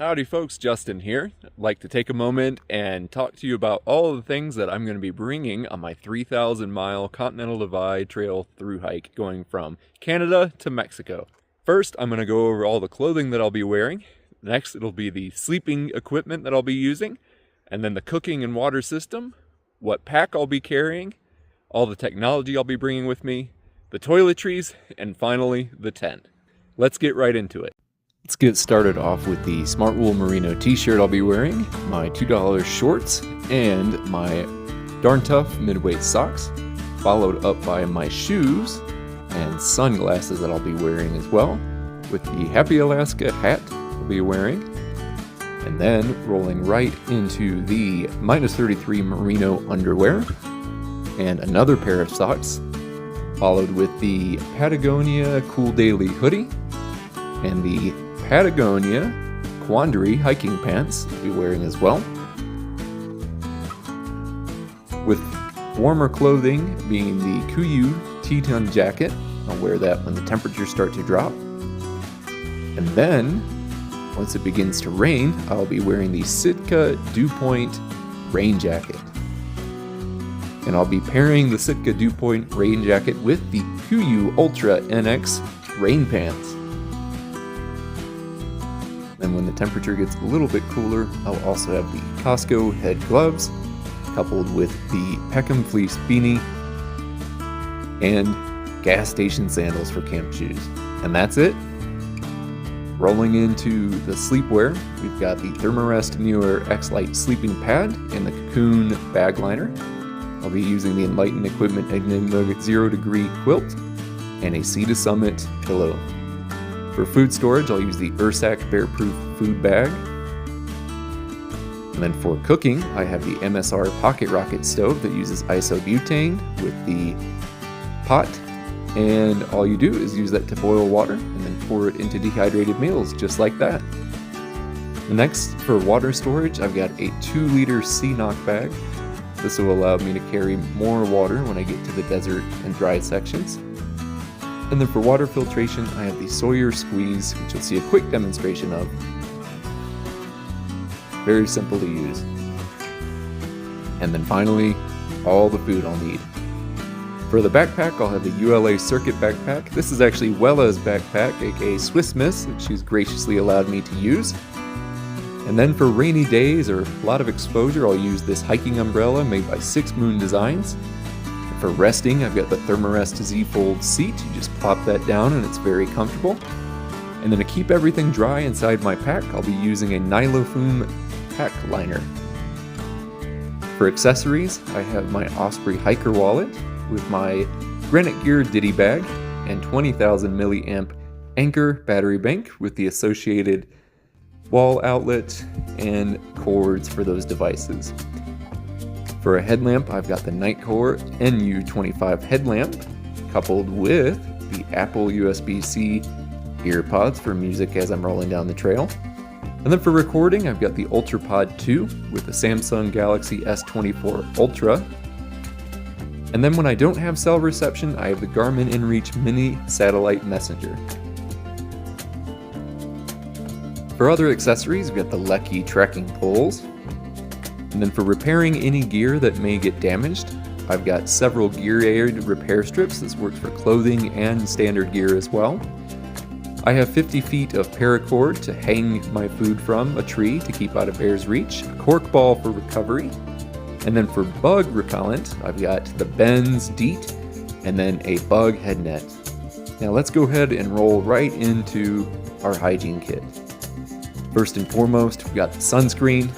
Howdy folks, Justin here. I'd like to take a moment and talk to you about all of the things that I'm going to be bringing on my 3,000 mile Continental Divide Trail thru hike going from Canada to Mexico. First, I'm going to go over all the clothing that I'll be wearing. Next, it'll be the sleeping equipment that I'll be using, and then the cooking and water system, what pack I'll be carrying, all the technology I'll be bringing with me, the toiletries, and finally, the tent. Let's get right into it. Let's get started off with the Smart Wool Merino t-shirt I'll be wearing, my $2 shorts, and my Darn Tough mid-weight socks, followed up by my shoes and sunglasses that I'll be wearing as well, with the Happy Alaska hat I'll be wearing, and then rolling right into the -33 merino underwear, and another pair of socks, followed with the Patagonia Cool Daily hoodie, and the Patagonia Quandary hiking pants I'll be wearing as well, with warmer clothing being the Kuiu Teton jacket. I'll wear that when the temperatures start to drop. And then, once it begins to rain, I'll be wearing the Sitka Dew Point rain jacket. And I'll be pairing the Sitka Dew Point rain jacket with the Kuiu Ultra NX rain pants. And when the temperature gets a little bit cooler, I'll also have the Costco head gloves, coupled with the Peckham fleece beanie, and gas station sandals for camp shoes. And that's it. Rolling into the sleepwear, we've got the Thermarest Newer X-Lite sleeping pad and the Cocoon bag liner. I'll be using the Enlighten Equipment Enigma 0 degree quilt and a Sea to Summit pillow. For food storage, I'll use the Ursack Bearproof food bag. And then for cooking, I have the MSR Pocket Rocket stove that uses isobutane with the pot. And all you do is use that to boil water and then pour it into dehydrated meals, just like that. Next, for water storage, I've got a 2-liter Sea-Knock bag. This will allow me to carry more water when I get to the desert and dry sections. And then for water filtration, I have the Sawyer Squeeze, which you'll see a quick demonstration of. Very simple to use. And then finally, all the food I'll need. For the backpack, I'll have the ULA Circuit backpack. This is actually Wella's backpack, aka Swiss Miss, which she's graciously allowed me to use. And then for rainy days or a lot of exposure, I'll use this hiking umbrella made by 6 Moon Designs. For resting, I've got the Thermarest Z-Fold seat. You just plop that down and it's very comfortable. And then to keep everything dry inside my pack, I'll be using a Nylofoam pack liner. For accessories, I have my Osprey hiker wallet with my Granite Gear Ditty bag and 20,000 milliamp Anchor battery bank with the associated wall outlet and cords for those devices. For a headlamp, I've got the Nightcore NU25 headlamp, coupled with the Apple USB-C earpods for music as I'm rolling down the trail. And then for recording, I've got the UltraPod 2 with the Samsung Galaxy S24 Ultra. And then when I don't have cell reception, I have the Garmin InReach Mini Satellite Messenger. For other accessories, we've got the Lecky trekking poles. And then for repairing any gear that may get damaged, I've got several gear aid repair strips. This works for clothing and standard gear as well. I have 50 feet of paracord to hang my food from a tree to keep out of bear's reach, a cork ball for recovery, and then for bug repellent, I've got the Benz DEET, and then a bug head net. Now let's go ahead and roll right into our hygiene kit. First and foremost, we've got the sunscreen,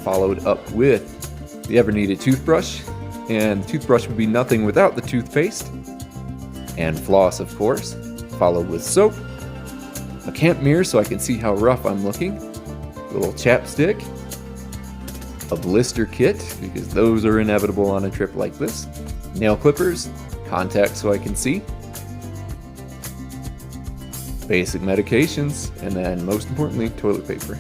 followed up with the ever-needed toothbrush, and the toothbrush would be nothing without the toothpaste, and floss of course, followed with soap, a camp mirror so I can see how rough I'm looking, a little chapstick, a blister kit, because those are inevitable on a trip like this, nail clippers, contacts so I can see, basic medications, and then most importantly, toilet paper.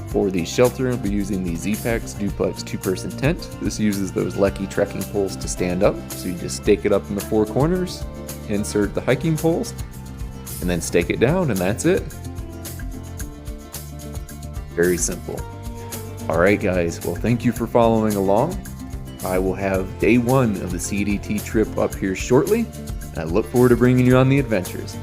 For the shelter, I'll be using the Z-Packs Duplex 2-person tent. This uses those Lecky trekking poles to stand up, so you just stake it up in the 4 corners, insert the hiking poles, and then stake it down, and that's it. Very simple. Alright guys, well thank you for following along. I will have day 1 of the CDT trip up here shortly. I look forward to bringing you on the adventures.